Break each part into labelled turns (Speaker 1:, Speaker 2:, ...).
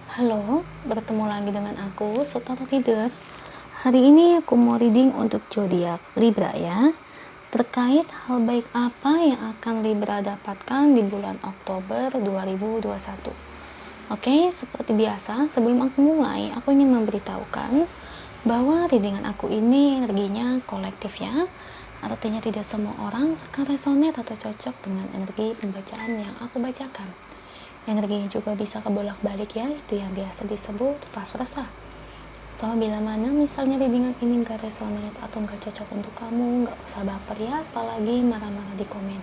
Speaker 1: Halo, bertemu lagi dengan aku, Setara Reader. Hari ini aku mau reading untuk zodiak Libra ya. Terkait hal baik apa yang akan Libra dapatkan di bulan Oktober 2021. Oke, seperti biasa, sebelum aku mulai, aku ingin memberitahukan bahwa readingan aku ini energinya kolektif ya. Artinya tidak semua orang akan resonate atau cocok dengan energi pembacaan yang aku bacakan. Energinya juga bisa kebolak-balik ya, itu yang biasa disebut vice versa. So, bila mana misalnya readingan ini gak resonate atau gak cocok untuk kamu, gak usah baper ya, apalagi marah-marah di komen.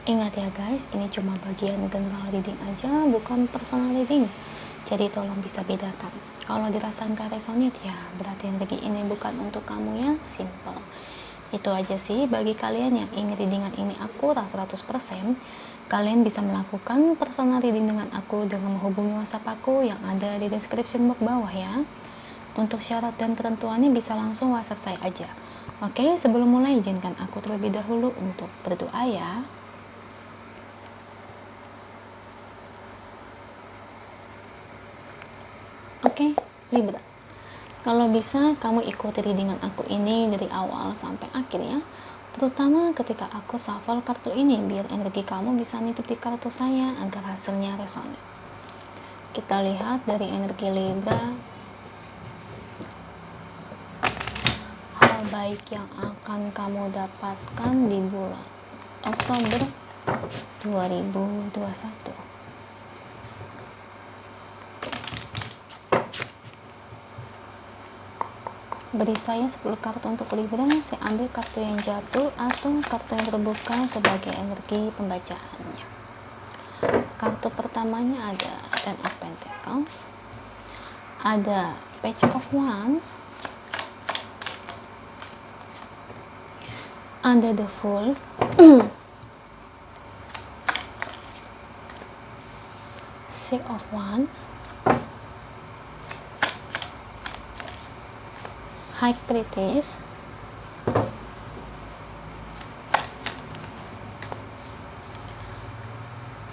Speaker 1: Ingat ya guys, ini cuma bagian general reading aja, bukan personal reading. Jadi tolong bisa bedakan. Kalau dirasakan gak resonate ya, berarti energi ini bukan untuk kamu ya, simple. Itu aja sih bagi kalian yang ingin readingan ini akurat 100%. Kalian bisa melakukan personal reading dengan aku dengan menghubungi WhatsApp aku yang ada di description box bawah ya. Untuk syarat dan ketentuannya bisa langsung WhatsApp saya aja. Oke, sebelum mulai izinkan aku terlebih dahulu untuk berdoa ya. Oke, Libra. Kalau bisa kamu ikuti readingan aku ini dari awal sampai akhir ya. Terutama ketika aku shuffle kartu ini biar energi kamu bisa nitip di kartu saya agar hasilnya resonate. Kita lihat dari energi Libra, hal baik yang akan kamu dapatkan di bulan Oktober 2021. Beri saya 10 kartu untuk Libra, saya ambil kartu yang jatuh atau kartu yang terbuka sebagai energi pembacaannya. Kartu pertamanya ada Ten of Pentacles, ada Page of Wands, ada The Fool, Six of Wands, High Priestess,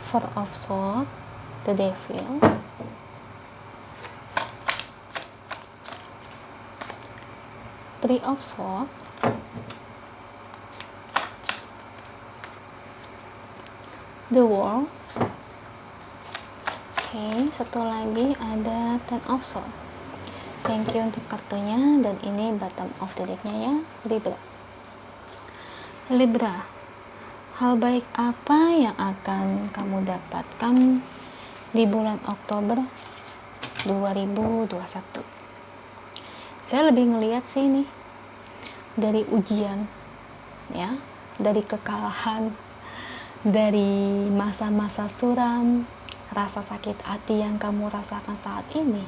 Speaker 1: Four of Swords, The Devil, Three of Swords, The World. Oke, satu lagi ada Ten of Swords. Thank you untuk kartunya, dan ini bottom of the decknya ya, Libra. Libra, hal baik apa yang akan kamu dapatkan di bulan Oktober 2021? Saya lebih ngelihat sih nih dari ujian ya, dari kekalahan, dari masa-masa suram, rasa sakit hati yang kamu rasakan saat ini,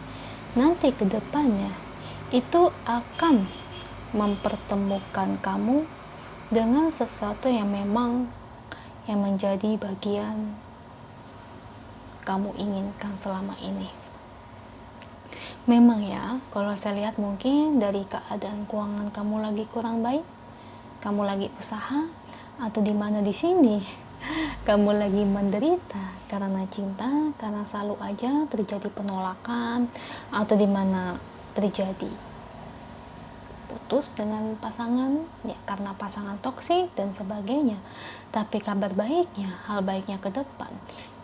Speaker 1: nanti ke depannya itu akan mempertemukan kamu dengan sesuatu yang memang yang menjadi bagian kamu inginkan selama ini. Memang ya, kalau saya lihat mungkin dari keadaan keuangan kamu lagi kurang baik, kamu lagi usaha, atau di mana di sini kamu lagi menderita karena cinta, karena selalu aja terjadi penolakan, atau di mana terjadi putus dengan pasangan ya karena pasangan toksik dan sebagainya. Tapi kabar baiknya, hal baiknya ke depan,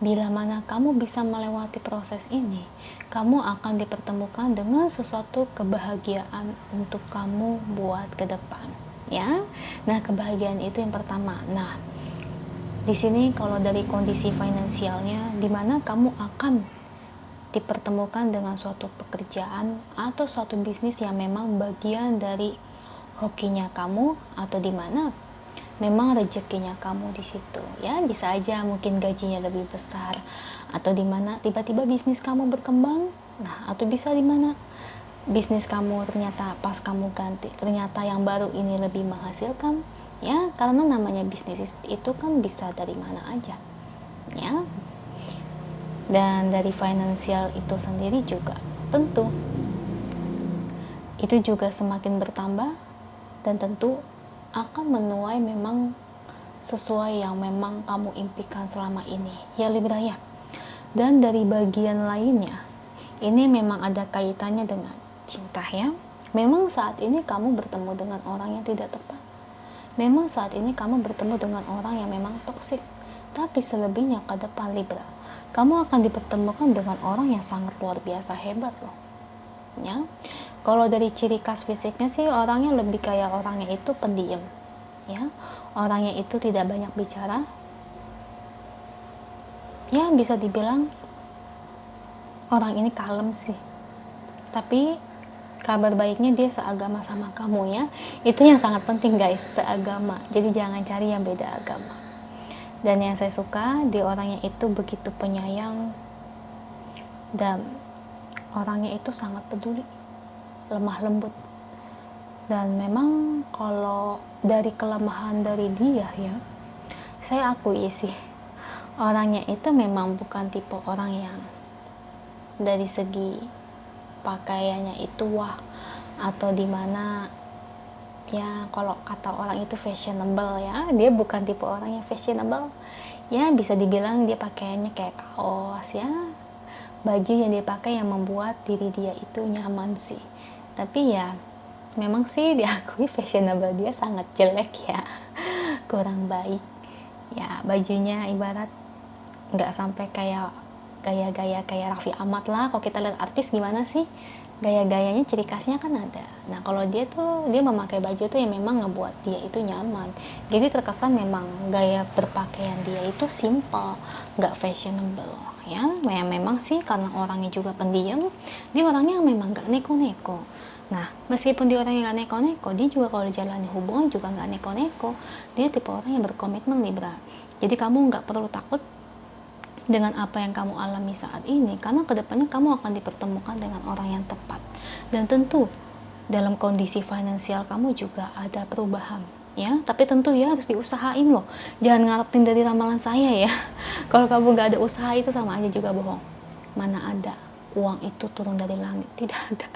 Speaker 1: bila mana kamu bisa melewati proses ini, kamu akan dipertemukan dengan sesuatu kebahagiaan untuk kamu buat ke depan ya. Nah, kebahagiaan itu yang pertama. Nah, di sini kalau dari kondisi finansialnya, di mana kamu akan dipertemukan dengan suatu pekerjaan atau suatu bisnis yang memang bagian dari hokinya kamu, atau di mana memang rezekinya kamu di situ ya. Bisa aja mungkin gajinya lebih besar, atau di mana tiba-tiba bisnis kamu berkembang. Nah, atau bisa di mana bisnis kamu ternyata pas kamu ganti, ternyata yang baru ini lebih menghasilkan ya, karena namanya bisnis itu kan bisa dari mana aja ya. Dan dari finansial itu sendiri juga tentu itu juga semakin bertambah, dan tentu akan menuai memang sesuai yang memang kamu impikan selama ini ya Libra ya. Dan dari bagian lainnya Ini memang ada kaitannya dengan cinta ya. Memang saat ini kamu bertemu dengan orang yang tidak tepat. Memang saat ini kamu bertemu dengan orang yang memang toksik. Tapi selebihnya ke depan Libra, kamu akan dipertemukan dengan orang yang sangat luar biasa hebat loh. Ya. Kalau dari ciri khas fisiknya sih orangnya lebih kayak orangnya itu pendiam. Ya. Orangnya itu tidak banyak bicara. Ya, bisa dibilang orang ini kalem sih, tapi kabar baiknya dia seagama sama kamu ya. Itu yang sangat penting guys, seagama. Jadi jangan cari yang beda agama. Dan yang saya suka di orangnya itu begitu penyayang, dan orangnya itu sangat peduli, lemah lembut. Dan memang kalau dari kelemahan dari dia ya, saya akui sih orangnya itu memang bukan tipe orang yang dari segi pakaiannya itu wah, atau dimana ya kalau kata orang itu fashionable ya, dia bukan tipe orang yang fashionable ya. Bisa dibilang dia pakaiannya kayak kaos ya, baju yang dia pakai yang membuat diri dia itu nyaman sih. Tapi ya memang sih diakui fashionable dia sangat jelek ya, kurang baik ya. Bajunya ibarat nggak sampai kayak gaya-gaya kayak Raffi Ahmad lah. Kalau kita lihat artis gimana sih gaya-gayanya, ciri khasnya kan ada. Nah kalau dia tuh dia memakai baju tuh yang memang ngebuat dia itu nyaman. Jadi terkesan memang gaya berpakaian dia itu simple, nggak fashionable ya. Memang sih karena orangnya juga pendiam, dia orangnya memang nggak neko-neko. Nah meskipun dia orang yang nggak neko-neko, dia juga kalau jalani hubungan juga nggak neko-neko. Dia tipe orang yang berkomitmen Libra. Jadi kamu nggak perlu takut dengan apa yang kamu alami saat ini, karena kedepannya kamu akan dipertemukan dengan orang yang tepat. Dan tentu dalam kondisi finansial kamu juga ada perubahan ya, tapi tentu ya harus diusahain loh. Jangan ngarepin dari ramalan saya ya. Kalau kamu gak ada usaha itu sama aja juga bohong. Mana ada uang itu turun dari langit, tidak ada.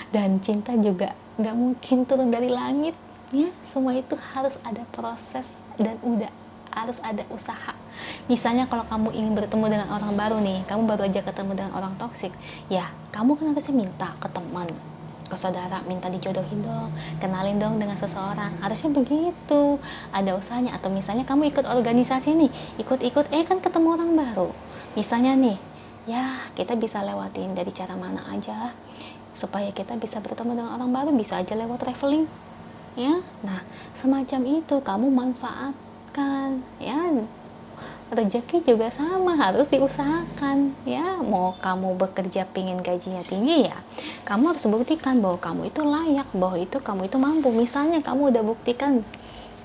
Speaker 1: Dan cinta juga gak mungkin turun dari langit ya. Semua itu harus ada proses dan udah harus ada usaha. Misalnya kalau kamu ingin bertemu dengan orang baru nih, kamu baru aja ketemu dengan orang toksik, ya kamu kan harusnya minta ke teman, ke saudara, minta dijodohin dong, kenalin dong dengan seseorang, harusnya begitu, ada usahanya. Atau misalnya kamu ikut organisasi nih, ikut-ikut kan ketemu orang baru, misalnya nih, ya kita bisa lewatin dari cara mana aja lah, supaya kita bisa bertemu dengan orang baru, bisa aja lewat traveling ya. Nah semacam itu kamu manfaatkan ya. Rezeki juga sama, harus diusahakan ya. Mau kamu bekerja pingin gajinya tinggi ya, kamu harus buktikan bahwa kamu itu layak, bahwa itu kamu itu mampu. Misalnya kamu udah buktikan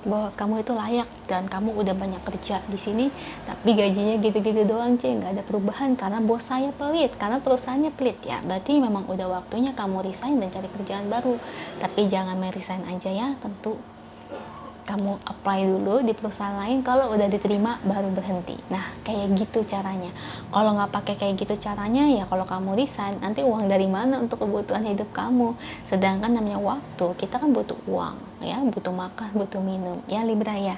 Speaker 1: bahwa kamu itu layak dan kamu udah banyak kerja di sini, tapi gajinya gitu-gitu doang nggak ada perubahan karena bos saya pelit, karena perusahaannya pelit ya, berarti memang udah waktunya kamu resign dan cari kerjaan baru. Tapi jangan main resign aja ya, tentu kamu apply dulu di perusahaan lain, kalau udah diterima baru berhenti. Nah kayak gitu caranya. Kalau nggak pakai kayak gitu caranya ya, kalau kamu resign nanti uang dari mana untuk kebutuhan hidup kamu. Sedangkan namanya waktu, kita kan butuh uang ya, butuh makan, butuh minum ya Libra ya.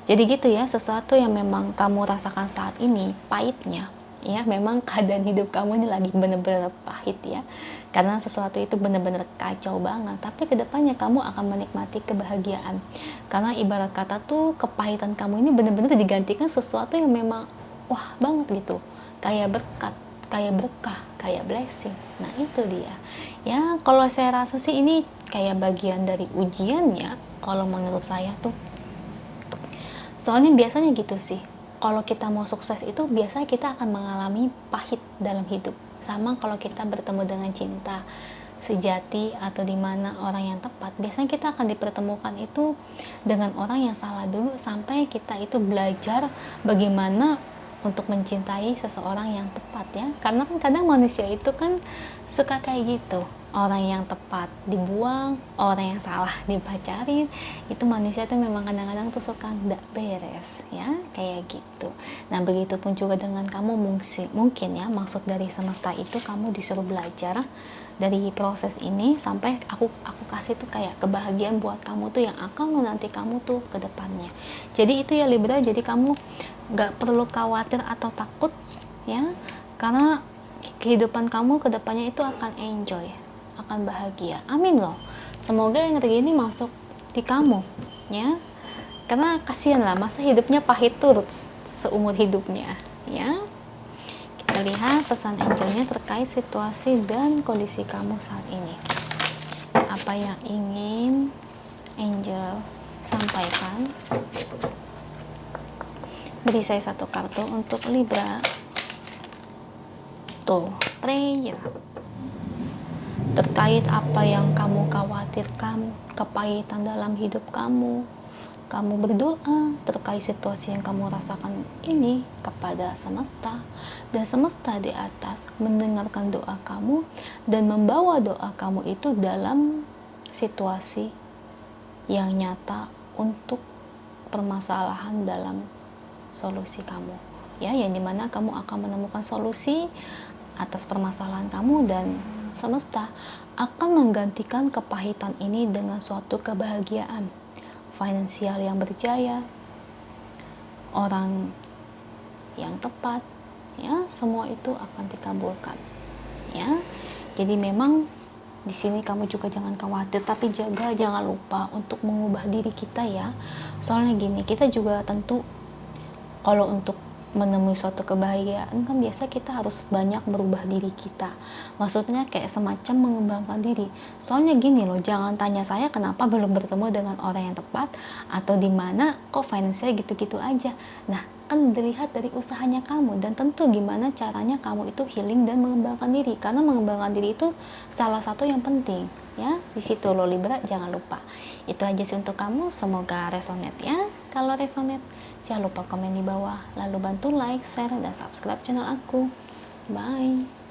Speaker 1: Jadi gitu ya, sesuatu yang memang kamu rasakan saat ini pahitnya ya, memang keadaan hidup kamu ini lagi bener-bener pahit ya, karena sesuatu itu bener-bener kacau banget. Tapi kedepannya kamu akan menikmati kebahagiaan, karena ibarat kata tuh kepahitan kamu ini bener-bener digantikan sesuatu yang memang wah banget gitu, kayak berkat, kayak berkah, kayak blessing. Nah itu dia ya. Kalau saya rasa sih ini kayak bagian dari ujiannya kalau menurut saya tuh. Soalnya biasanya gitu sih, kalau kita mau sukses itu biasanya kita akan mengalami pahit dalam hidup. Sama kalau kita bertemu dengan cinta sejati atau dimana orang yang tepat, biasanya kita akan dipertemukan itu dengan orang yang salah dulu, sampai kita itu belajar bagaimana untuk mencintai seseorang yang tepat ya. Karena kan kadang manusia itu kan suka kayak gitu, orang yang tepat dibuang, orang yang salah dipacarin. Itu manusia tuh memang kadang-kadang tuh suka nggak beres ya, kayak gitu. Nah begitupun juga dengan kamu, mungkin ya maksud dari semesta itu kamu disuruh belajar dari proses ini sampai aku kasih tuh kayak kebahagiaan buat kamu tuh yang akan menanti kamu tuh ke depannya. Jadi itu ya Libra, jadi kamu nggak perlu khawatir atau takut ya, karena kehidupan kamu kedepannya itu akan enjoy, akan bahagia. Amin loh. Semoga energi ini masuk di kamu, ya. Karena kasihan lah, masa hidupnya pahit terus seumur hidupnya, ya. Kita lihat pesan angelnya terkait situasi dan kondisi kamu saat ini. Apa yang ingin angel sampaikan? Beri saya satu kartu untuk Libra. Tuh, prayer. Terkait apa yang kamu khawatirkan, kepahitan dalam hidup kamu berdoa terkait situasi yang kamu rasakan ini kepada semesta, dan semesta di atas mendengarkan doa kamu dan membawa doa kamu itu dalam situasi yang nyata untuk permasalahan dalam solusi kamu, ya, yang dimana kamu akan menemukan solusi atas permasalahan kamu, dan semesta akan menggantikan kepahitan ini dengan suatu kebahagiaan finansial yang berjaya, orang yang tepat, ya, semua itu akan dikabulkan, ya. Jadi memang di sini kamu juga jangan khawatir, tapi jangan lupa untuk mengubah diri kita, ya. Soalnya gini, kita juga tentu kalau untuk menemui suatu kebahagiaan kan biasa kita harus banyak merubah diri kita, maksudnya kayak semacam mengembangkan diri. Soalnya gini loh, jangan tanya saya kenapa belum bertemu dengan orang yang tepat, atau di mana kok finansial gitu-gitu aja. Nah, kan dilihat dari usahanya kamu, dan tentu gimana caranya kamu itu healing dan mengembangkan diri, karena mengembangkan diri itu salah satu yang penting, ya. Di situ lo Libra, jangan lupa. Itu aja sih untuk kamu, semoga resonate, ya. Kalau resonate, jangan lupa komen di bawah, lalu bantu like, share, dan subscribe channel aku. Bye.